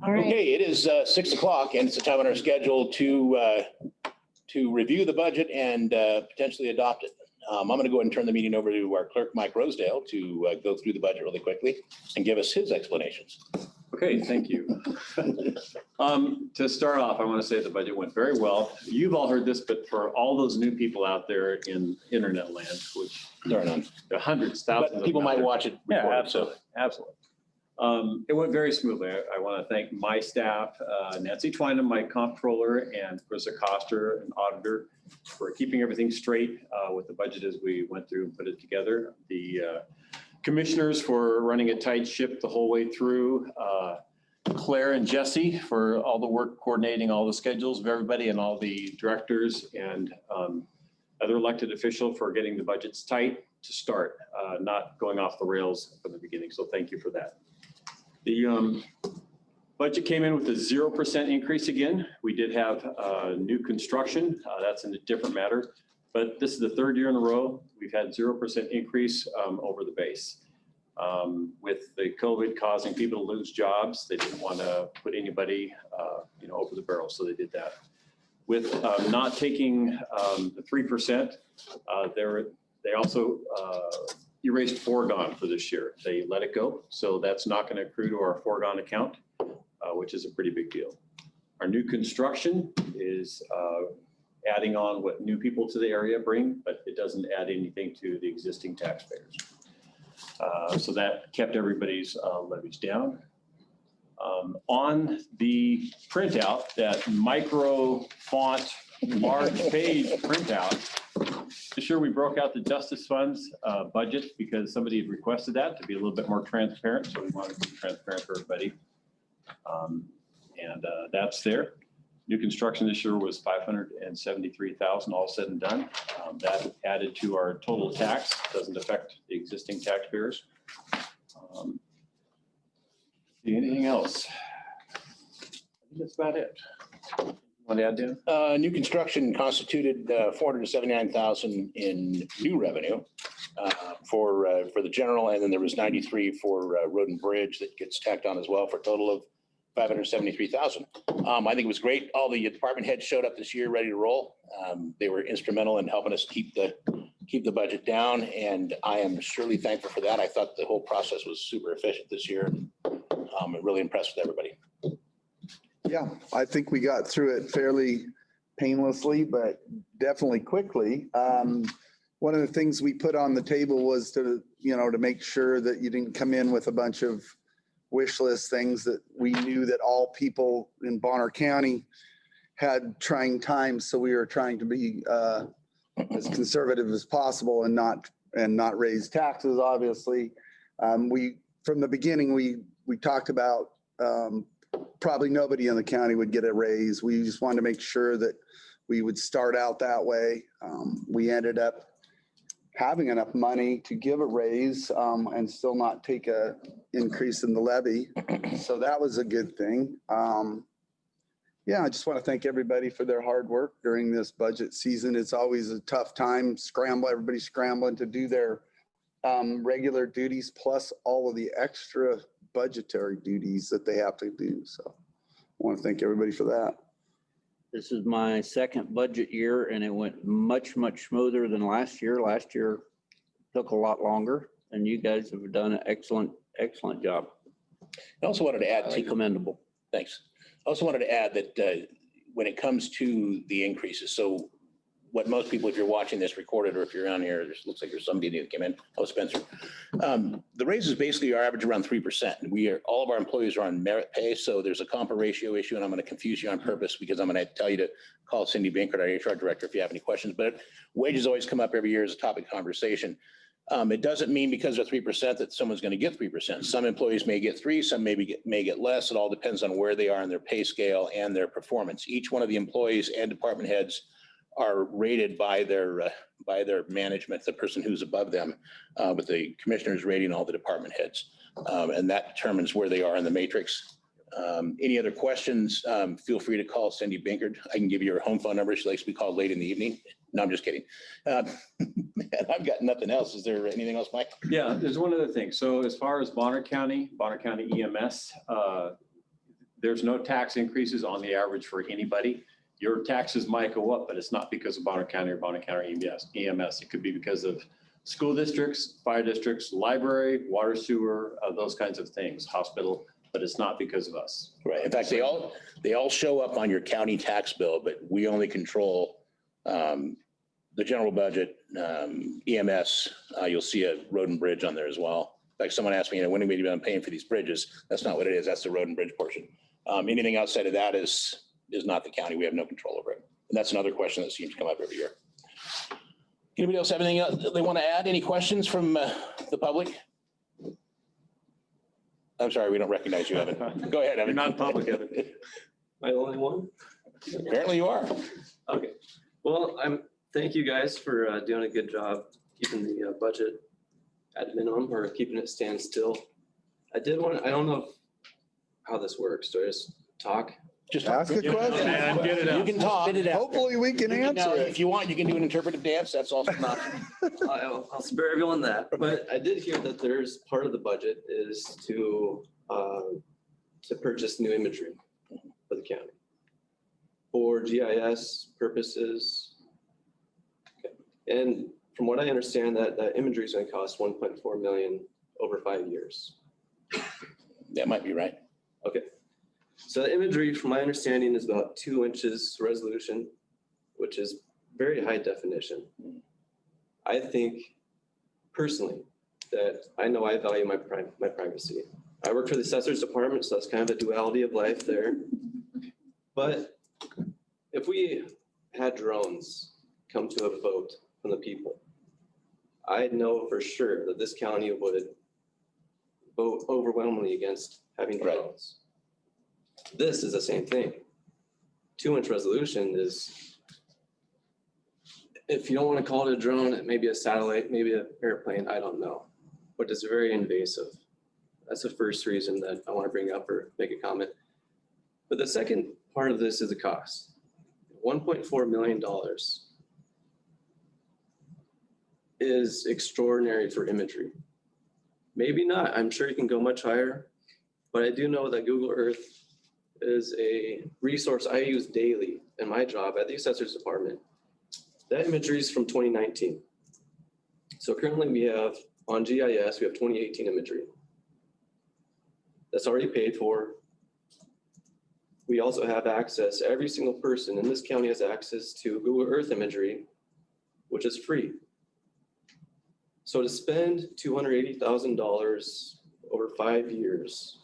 All right. Okay, it is 6 o'clock and it's the time on our schedule to review the budget and potentially adopt it. I'm going to go ahead and turn the meeting over to our clerk, Mike Rosedale, to go through the budget really quickly and give us his explanations. Okay, thank you. To start off, I want to say the budget went very well. You've all heard this, but for all those new people out there in internet land, which There are none. there are hundreds, thousands But of people them out might there. watch it. Yeah, recorded, absolutely, absolutely. It went very smoothly. I want to thank my staff, Nancy Twynham, my comptroller, and Chris Acosta, an auditor, for keeping everything straight with the budget as we went through and put it together. The commissioners for running a tight ship the whole way through. Claire and Jesse for all the work coordinating all the schedules of everybody, and all the directors and other elected official for getting the budgets tight to start, not going off the rails from the beginning. So thank you for that. The budget came in with a 0% increase again. We did have new construction. That's in a different matter, but this is the third year in a row we've had 0% increase over the base. With the COVID causing people to lose jobs, they didn't want to put anybody, over the barrel, so they did that. With not taking the 3%, they also erased foregone for this year. They let it go, so that's not going to accrue to our foregone account, which is a pretty big deal. Our new construction is adding on what new people to the area bring, but it doesn't add anything to the existing taxpayers. So that kept everybody's levies down. On the printout, that micro font, large page printout, sure we broke out the justice funds budget because somebody had requested that to be a little bit more transparent. So we wanted to be transparent for everybody. That's there. New construction this year was $573,000 all said and done. That added to our total tax, doesn't affect the existing taxpayers. Anything else? I think that's about it. Want to add, Dan? New construction constituted $479,000 in new revenue for the general, and then there was 93 for road and bridge that gets tacked on as well for a total of $573,000. I think it was great. All the department heads showed up this year ready to roll. They were instrumental in helping us keep the budget down, and I am surely thankful for that. I thought the whole process was super efficient this year. I'm really impressed with everybody. Yeah, I think we got through it fairly painlessly, but definitely quickly. One of the things we put on the table was to make sure that you didn't come in with a bunch of wish list things that we knew that all people in Bonner County had trying times. So we were trying to be as conservative as possible and not raise taxes, obviously. From the beginning, we talked about probably nobody in the county would get a raise. We just wanted to make sure that we would start out that way. We ended up having enough money to give a raise and still not take a increase in the levy. So that was a good thing. I just want to thank everybody for their hard work during this budget season. It's always a tough time, everybody's scrambling to do their regular duties, plus all of the extra budgetary duties that they have to do. So I want to thank everybody for that. This is my second budget year and it went much, much smoother than last year. Last year took a lot longer and you guys have done an excellent job. I also wanted to add Highly commendable. Thanks. I also wanted to add that when it comes to the increases, so what most people, if you're watching this recorded or if you're on here, it looks like there's somebody that came in. Oh, Spencer. The raises basically are average around 3%. All of our employees are on merit pay, so there's a compa ratio issue, and I'm going to confuse you on purpose because I'm going to tell you to call Cindy Binkert, our HR director, if you have any questions. But wages always come up every year as a topic of conversation. It doesn't mean because of 3% that someone's going to get 3%. Some employees may get 3, some may get less. It all depends on where they are in their pay scale and their performance. Each one of the employees and department heads are rated by their management, the person who's above them, with the commissioners rating all the department heads. And that determines where they are in the matrix. Any other questions, feel free to call Cindy Binkert. I can give you her home phone number. She likes to be called late in the evening. No, I'm just kidding. I've got nothing else. Is there anything else, Mike? Yeah, there's one other thing. So as far as Bonner County EMS, there's no tax increases on the average for anybody. Your taxes might go up, but it's not because of Bonner County or Bonner County EMS. It could be because of school districts, fire districts, library, water, sewer, those kinds of things, hospital, but it's not because of us. Right. In fact, they all show up on your county tax bill, but we only control the general budget, EMS. You'll see a road and bridge on there as well. In fact, someone asked me, when are we done paying for these bridges? That's not what it is. That's the road and bridge portion. Anything outside of that is not the county. We have no control over it. And that's another question that seems to come up every year. Anybody else have anything else they want to add? Any questions from the public? I'm sorry, we don't recognize you, Evan. Go ahead, Evan. You're not public, Evan. Am I the only one? Apparently you are. Okay. Well, thank you guys for doing a good job keeping the budget at minimum or keeping it stand still. I don't know how this works. Do I just talk? Just Ask a question. And get it out. You can talk. Hopefully we can answer it. If you want, you can do an interpretive dance. That's also an option. I'll spare everyone that. But I did hear that there's part of the budget is to purchase new imagery for the county for GIS purposes. Okay. And from what I understand, that imagery is going to cost 1.4 million over 5 years. That might be right. Okay. So the imagery, from my understanding, is about 2 inches resolution, which is very high definition. I think personally that I know I value my privacy. I work for the assessor's department, so that's kind of a duality of life there. But if we had drones come to a vote from the people, I know for sure that this county would vote overwhelmingly against having drones. This is the same thing. 2-inch resolution is, if you don't want to call it a drone, it may be a satellite, maybe an airplane, I don't know. But it's very invasive. That's the first reason that I want to bring up or make a comment. But the second part of this is the cost. $1.4 million is extraordinary for imagery. Maybe not. I'm sure you can go much higher. But I do know that Google Earth is a resource I use daily in my job at the assessor's department. That imagery is from 2019. So currently we have, on GIS, we have 2018 imagery. That's already paid for. We also have access, every single person in this county has access to Google Earth imagery, which is free. So to spend $280,000 over 5 years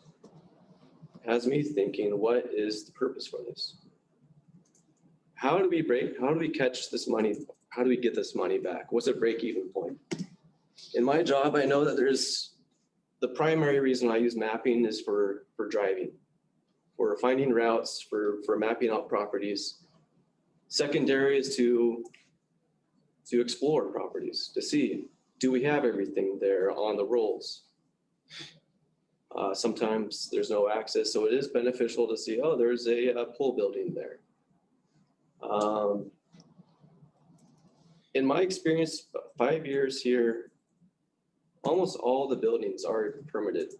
has me thinking, what is the purpose for this? How do we catch this money? How do we get this money back? What's a break-even point? In my job, I know that the primary reason I use mapping is for driving, for finding routes, for mapping out properties. Secondary is to explore properties, to see, do we have everything there on the rolls? Sometimes there's no access, so it is beneficial to see, oh, there's a pole building there. In my experience, 5 years here, almost all the buildings are permitted.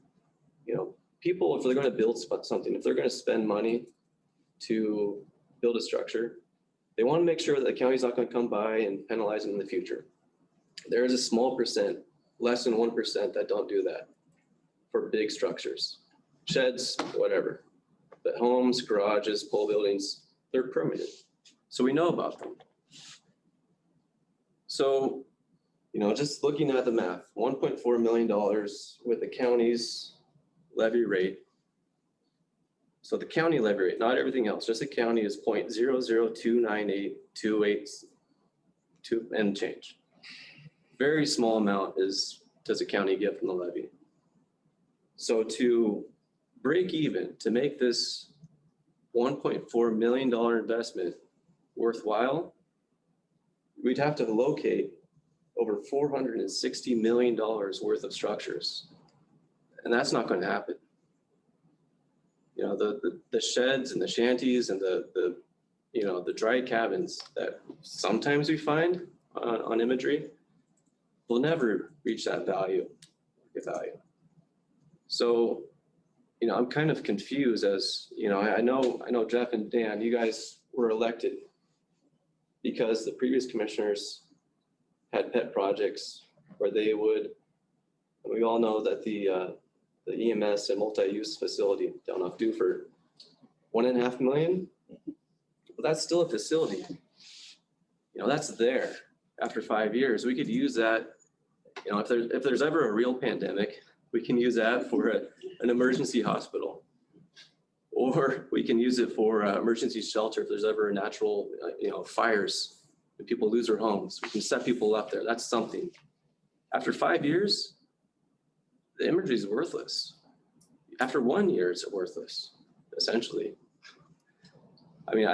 You know, people, if they're going to build something, if they're going to spend money to build a structure, they want to make sure that the county's not going to come by and penalize them in the future. There is a small percent, less than 1%, that don't do that for big structures, sheds, whatever. But homes, garages, pole buildings, they're permitted. So we know about them. So, you know, just looking at the math, $1.4 million with the county's levy rate. So the county levy rate, not everything else, just the county is 0.00298282 and change. Very small amount does the county get from the levy. So to break even, to make this $1.4 million investment worthwhile, we'd have to locate over $460 million worth of structures. And that's not going to happen. You know, the sheds and the shanties and the dry cabins that sometimes we find on imagery will never reach that value. So I'm kind of confused as, I know Jeff and Dan, you guys were elected because the previous commissioners had pet projects where they would, and we all know that the EMS and multi-use facility down off Duford, 1.5 million. Well, that's still a facility. That's there after 5 years. We could use that, if there's ever a real pandemic, we can use that for an emergency hospital. Or we can use it for emergency shelter if there's ever a natural, fires and people lose their homes. We can set people up there. That's something. After 5 years, the imagery is worthless. After 1 year, it's worthless, essentially. I mean,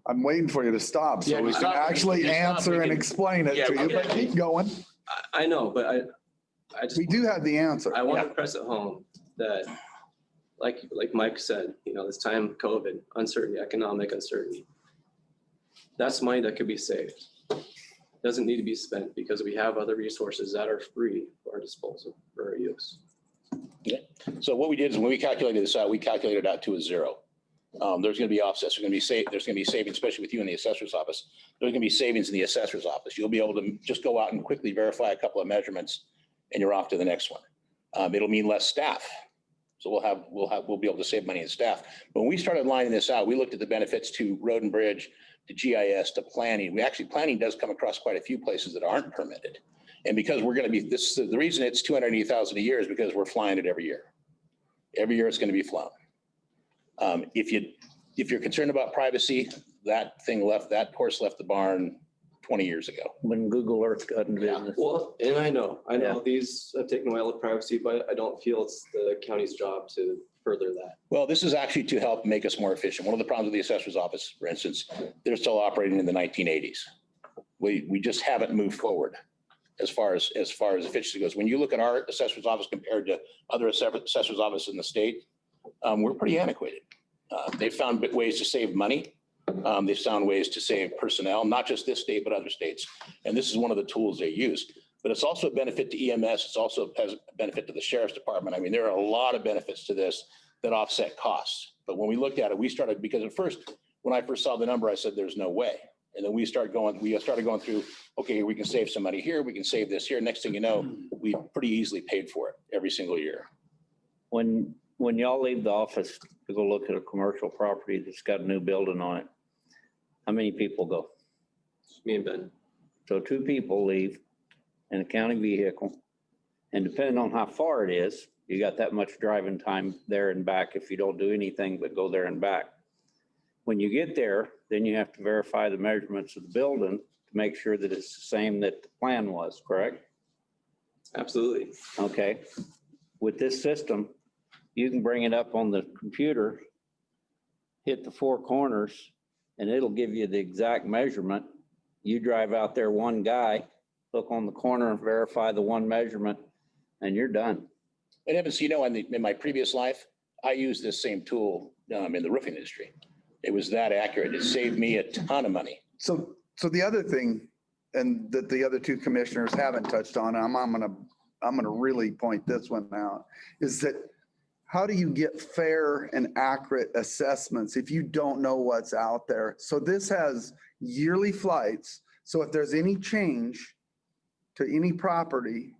I'm waiting for you to stop so Yeah, we can stop. actually You stop, answer we and can- explain it Yeah, to we you, can- but keep going. I know, but I just, We do have the answer. I want to press it home that, like Mike said, this time of COVID, uncertainty, economic uncertainty, that's money that could be saved. Doesn't need to be spent because we have other resources that are free for our disposal, for our use. So what we did is when we calculated this out, we calculated out to a zero. There's going to be offsets. There's going to be savings, especially with you in the assessor's office. There's going to be savings in the assessor's office. You'll be able to just go out and quickly verify a couple of measurements and you're off to the next one. It'll mean less staff. So we'll be able to save money in staff. But when we started lining this out, we looked at the benefits to road and bridge, to GIS, to planning. Planning does come across quite a few places that aren't permitted. And because we're going to be, the reason it's 280,000 a year is because we're flying it every year. Every year it's going to be flown. If you're concerned about privacy, that horse left the barn 20 years ago. When Google Earth got in business. Well, and I know Yeah. these have taken away all the privacy, but I don't feel it's the county's job to further that. Well, this is actually to help make us more efficient. One of the problems with the assessor's office, for instance, they're still operating in the 1980s. We just haven't moved forward as far as efficiency goes. When you look at our assessor's office compared to other assessor's offices in the state, we're pretty antiquated. They've found ways to save money. They've found ways to save personnel, not just this state, but other states. And this is one of the tools they use. But it's also a benefit to EMS. It's also has a benefit to the sheriff's department. I mean, there are a lot of benefits to this that offset costs. But when we looked at it, we started, because at first, when I first saw the number, I said, there's no way. And then we started going through, okay, we can save some money here. We can save this here. Next thing you know, we pretty easily paid for it every single year. When y'all leave the office to go look at a commercial property that's got a new building on it, how many people go? Me and Ben. So 2 people leave in a county vehicle. And depending on how far it is, you got that much driving time there and back if you don't do anything but go there and back. When you get there, then you have to verify the measurements of the building to make sure that it's the same that the plan was, correct? Absolutely. Okay. With this system, you can bring it up on the computer, hit the 4 corners, and it'll give you the exact measurement. You drive out there, one guy, look on the corner and verify the one measurement, and you're done. And Evans, in my previous life, I used this same tool in the roofing industry. It was that accurate. It saved me a ton of money. So the other thing, and that the other 2 commissioners haven't touched on, and I'm gonna really point this one out, is that how do you get fair and accurate assessments if you don't know what's out there? So this has yearly flights. So if there's any change to any property,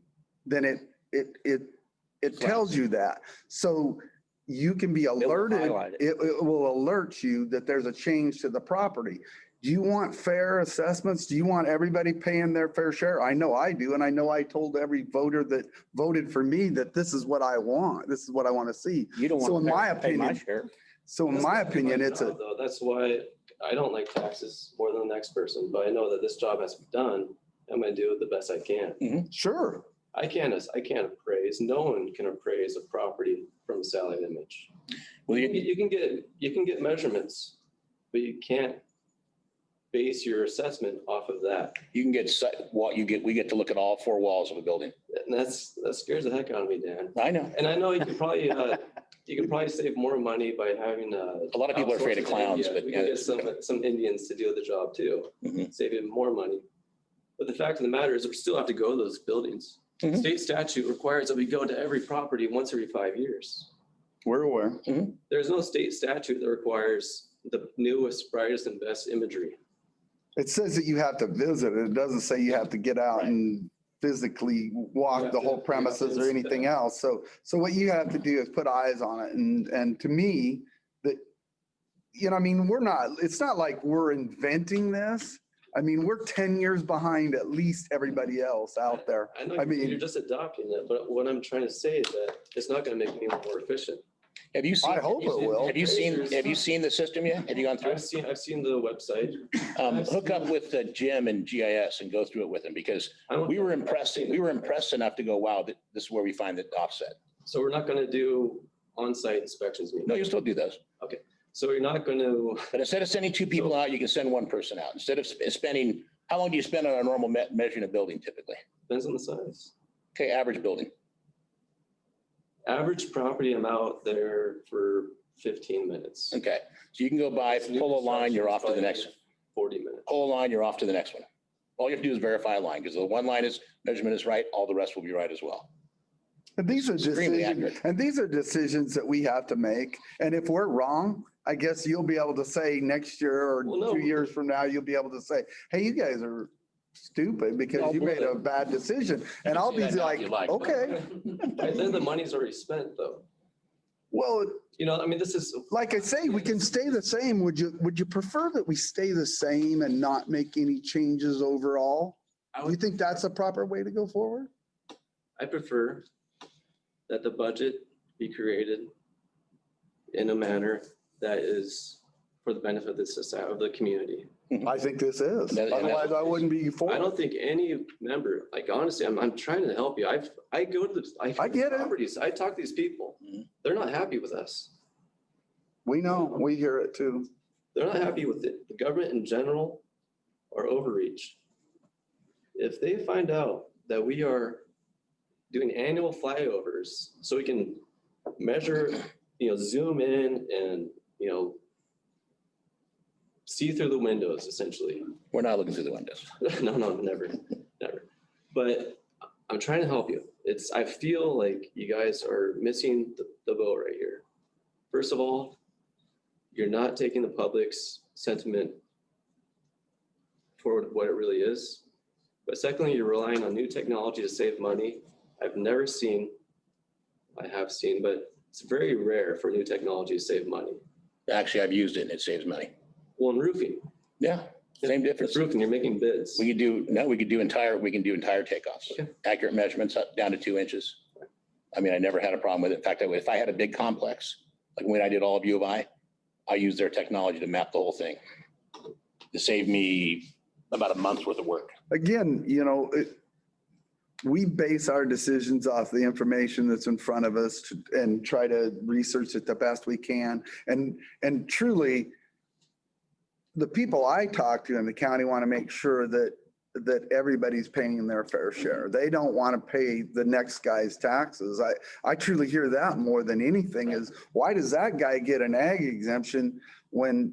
then it tells you that. So you can be will alerted. highlight it. It will alert you that there's a change to the property. Do you want fair assessments? Do you want everybody paying their fair share? I know I do. And I know I told every voter that voted for me that this is what I want. This is what I want to see. You don't So want in my to pay my opinion, share. so in my opinion, it's a, Though, that's why I don't like taxes more than the next person, but I know that this job has to be done. I'm gonna do the best I can. sure. I can't appraise. No one can appraise a property from a satellite image. Well, You can get measurements, but you can't base your assessment off of that. you can get we get to look at all 4 walls of a building. And that scares the heck out of me, Dan. I know. And I know you could probably save more money by having A lot of people are afraid of outsourcing to clowns, India. but We yeah, can get some Indians to do the job too, save even more money. But the fact of the matter is we still have to go to those buildings. Mhm. State statute requires that we go to every property once every 5 years. We're aware. There's no state statute that requires the newest, brightest, and best imagery. It says that you have to visit it. It doesn't say you have to get out Right. and physically You walk have the to- whole you have premises to or anything inspect. else. So what you have to do is put eyes on it. And to me, that, you know, I mean, it's not like we're inventing this. I mean, we're 10 years behind at least everybody else out there. I know I mean- you're just adopting it, but what I'm trying to say is that it's not gonna make me more efficient. Have you seen? I hope it will. Have you seen the system yet? Have you gone through I've seen the website. it? Hook up with Jim and GIS and go through it with him because I don't we were think- impressed enough to go, wow, this is where we find the offset. So we're not gonna do on-site inspections. you mean? No, you still do those. So you're not gonna, But instead of sending two people out, you can send one person out. Instead of spending, how long do you spend on a normal measuring a building typically? depends on the size. Okay, average building. Average property, I'm out there for 15 minutes. Okay, so you can go by, New pull a line, you're off to the construction, next, 40 minutes. pull a line, you're off to the next one. All you have to do is verify a line because the one line is, measurement is right, all the rest will be right as well. And these are Extremely decisions, accurate. and these are decisions that we have to make. And if we're wrong, I guess you'll be able to say next year or Well, no. 2 years from now, you'll be able to say, hey, you guys are stupid because you made a bad decision. And I'll say be that now if you like, like. okay, By then the money's already spent though. well, You know, I mean, this is, like I say, we can stay the same. Would you prefer that we stay the same and not make any changes overall? I Do you would, think that's a proper way to go forward? I prefer that the budget be created in a manner that is for the benefit of the society, of the community. I think this is. And that's- Otherwise, I wouldn't be for I it. don't think any member, like honestly, I'm trying to help you. I go to the, I get it. properties, I talk to these people. Mhm. They're not happy with us. We know, we hear it too. They're not happy with it. The government in general are overreach. If they find out that we are doing annual flyovers so we can measure, zoom in and, see through the windows essentially. We're not looking through the windows. No, never. But I'm trying to help you. I feel like you guys are missing the boat right here. First of all, you're not taking the public's sentiment for what it really is. But secondly, you're relying on new technology to save money. I have seen, but it's very rare for new technology to save money. Actually, I've used it and it saves money. Well, in roofing, Yeah, same difference. it's roofing, you're making bids. We can do entire takeoffs, Okay. accurate measurements up down to 2 inches. I mean, I never had a problem with it. In fact, if I had a big complex, like when I did all of U of I used their technology to map the whole thing. To save me about a month's worth of work. Again, we base our decisions off the information that's in front of us and try to research it the best we can. And truly, the people I talk to in the county want to make sure that everybody's paying their fair share. They don't want to pay the next guy's taxes. I truly hear that more than anything is, why does that guy get an ag exemption when,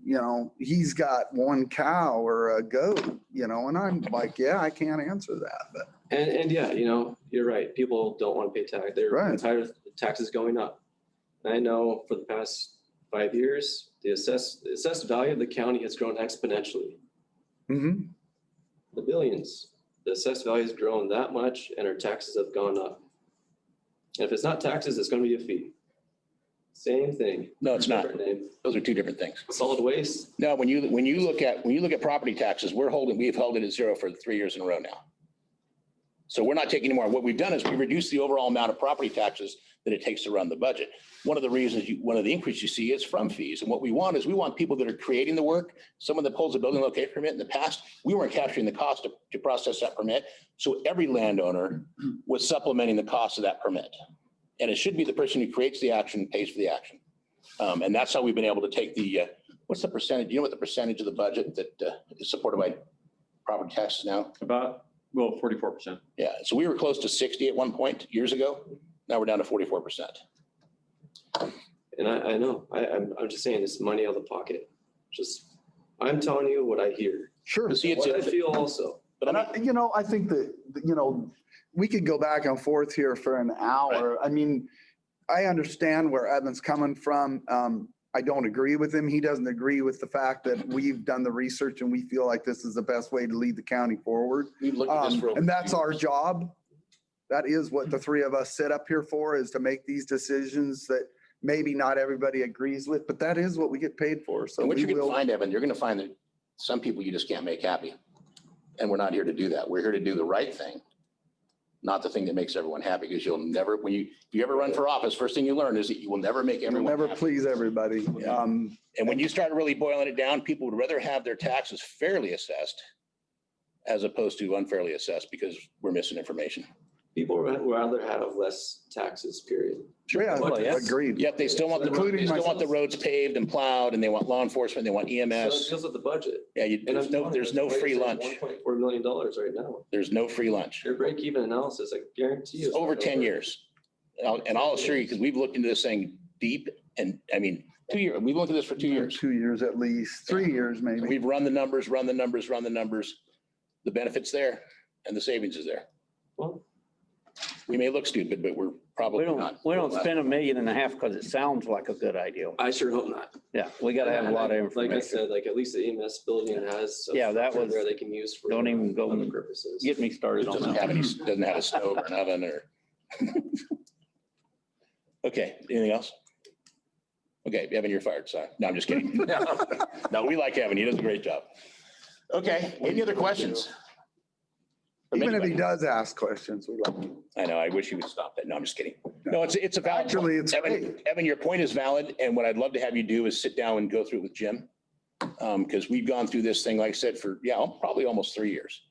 he's got one cow or a goat, and I'm like, yeah, I can't answer that, but. And yeah, you're right. People don't want to pay tax. They're Right. tired of taxes going up. And I know for the past 5 years, the assessed value of the county has grown exponentially. Mhm. The billions. The assessed value has grown that much and our taxes have gone up. And if it's not taxes, it's going to be a fee. Same thing. No, it's not. Different name. Those are two different things. Solid waste. No, when you look at property taxes, we've held it at 0 for 3 years in a row now. So we're not taking any more. What we've done is we reduced the overall amount of property taxes that it takes to run the budget. One of the reasons one of the increase you see is from fees. And what we want is people that are creating the work, someone that pulls a building locate permit in the past, we weren't capturing the cost to process that permit. So every landowner was supplementing the cost of that permit. And it should be the person who creates the action, pays for the action. And that's how we've been able to take what's the percentage? You know what the percentage of the budget that is supported by property taxes now? About, 44%. Yeah, so we were close to 60 at one point years ago. Now we're down to 44%. And I know, I'm just saying it's money out of the pocket. I'm telling you what I hear. Sure. But see, it's, What I feel also. but And I mean, I think that, we could go back and forth here for an hour. I mean, I understand where Evan's coming from. I don't agree with him. He doesn't agree with the fact that we've done the research and we feel like this is the best way to lead the county forward. We've looked at this for over And that's 2 our years. job. That is what the three of us sit up here for, is to make these decisions that maybe not everybody agrees with, but that is what we get paid for. So And what we you're going to will. find, Evan, you're going to find that some people you just can't make happy. And we're not here to do that. We're here to do the right thing, not the thing that makes everyone happy, because you'll never, if you ever run for office, first thing you learn is that you will never make You'll everyone never happy. please everybody. Yeah. And when you start really boiling it down, people would rather have their taxes fairly assessed as opposed to unfairly assessed, because we're missing information. People would rather have less taxes, period. Yeah, Well, yeah. agreed. Yet they still want the, Including they still want the myself. roads paved and plowed, and they want law enforcement, they want So it EMS. deals with the budget. Yeah, And there's no free lunch. $1.4 million right now. There's no free lunch. Your break-even analysis, I guarantee you. is Over not 10 years. And I'll assure you, because we've looked into this thing deep, and I mean, 2 years, we've looked at this for 2 years. 2 years at least, 3 years maybe. We've run the numbers. The benefit's there and the savings is there. Well, We may look stupid, but we're probably not. We don't spend $1.5 million because it sounds like a good idea. I sure hope not. Yeah, we gotta have a lot of Like I information. said, like at least the EMS building has. some Yeah, that structure was- there they can use for. don't even go Other and purposes. Get me started on Doesn't that. have any, doesn't have a stove or an oven or. Okay, anything else? Okay, Evan, you're fired. Sorry. No, I'm just kidding. No, we like Evan. He does a great job. Okay, any other questions? From Even if he anybody? does ask questions, we like him. I know, I wish he would stop that. No, I'm just kidding. No, it's a valid. Actually, it's Evan, great. Evan, your point is valid, and what I'd love to have you do is sit down and go through it with Jim. Because we've gone through this thing, like I said, for, probably almost 3 years.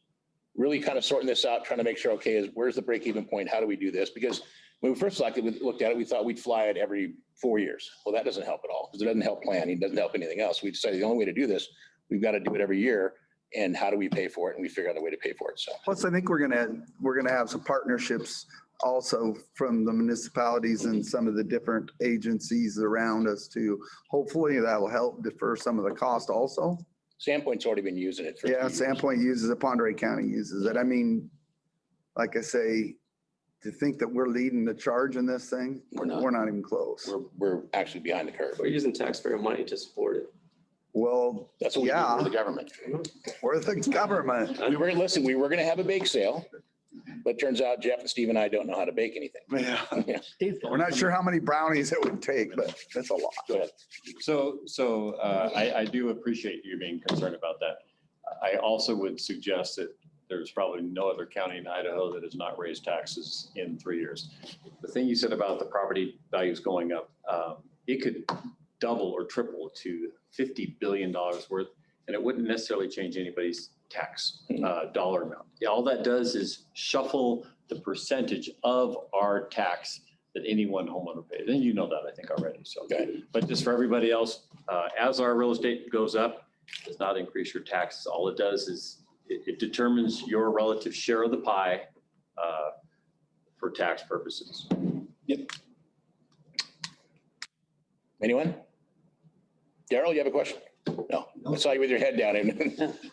Really kind of sorting this out, trying to make sure, okay, where's the break-even point? How do we do this? Because when we first looked at it, we thought we'd fly it every 4 years. Well, that doesn't help at all, because it doesn't help planning, it doesn't help anything else. We decided the only way to do this, we've got to do it every year. And how do we pay for it? And we figure out a way to pay for it, so. Plus, I think we're gonna have some partnerships also from the municipalities and some of the different agencies around us too. Hopefully that will help defer some of the cost also. Sandpoint's already been using it for. a few Yeah, years. Sandpoint uses it, Ponderay County uses it. I mean, like I say, to think that we're leading the charge in this thing, We're not. we're not even close. We're actually behind the curve. We're using taxpayer money to support it. Well, That's what we do for yeah, the government. we're the government. We were going to have a bake sale, but turns out Jeff and Steve and I don't know how to bake anything. Yeah. Yeah, We're not sure how many brownies it would take, but that's a lot. go ahead. So I do appreciate you being concerned about that. I also would suggest that there's probably no other county in Idaho that has not raised taxes in 3 years. The thing you said about the property values going up, it could double or triple to $50 billion worth, and it wouldn't necessarily change anybody's tax dollar amount. Yeah, all that does is shuffle the percentage of our tax that any one homeowner pays. And you know that, I think, already. So, Okay. but just for everybody else, as our real estate goes up, it does not increase your taxes. All it does is it determines your relative share of the pie for tax purposes. Anyone? Daryl, you have a question? No, I saw you with your head down. And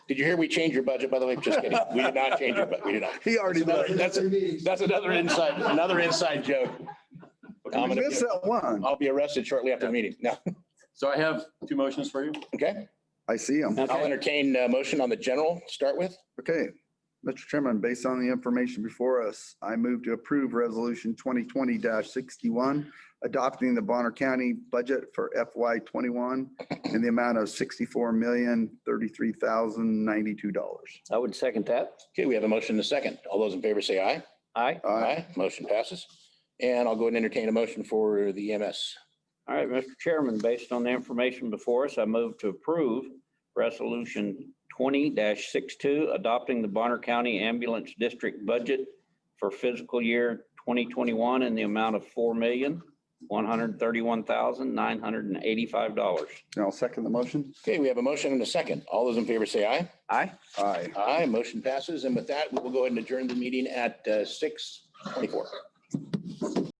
did you hear we changed your budget, by the way? Just kidding. We did not change your budget. We did not. He already That's knows. that's another inside joke. We missed that one. I'll be arrested shortly after the meeting. No, So I have two motions for you. okay. I see him. I'll entertain a motion on the general to start with. Okay, Mr. Chairman, based on the information before us, I move to approve resolution 2020-61, adopting the Bonner County budget for FY '21 in the amount of $64,033,092. I would second that. Okay, we have a motion and a second. All those in favor say aye. Aye. Aye. Motion passes. And I'll go ahead and entertain a motion for the EMS. All right, Mr. Chairman, based on the information before us, I move to approve Resolution 20-62, adopting the Bonner County Ambulance District budget for fiscal year 2021 in the amount of $4,131,985. And I'll second the motion. Okay, we have a motion and a second. All those in favor say aye. Aye. Aye. Aye, motion passes. And with that, we will go ahead and adjourn the meeting at 6:24.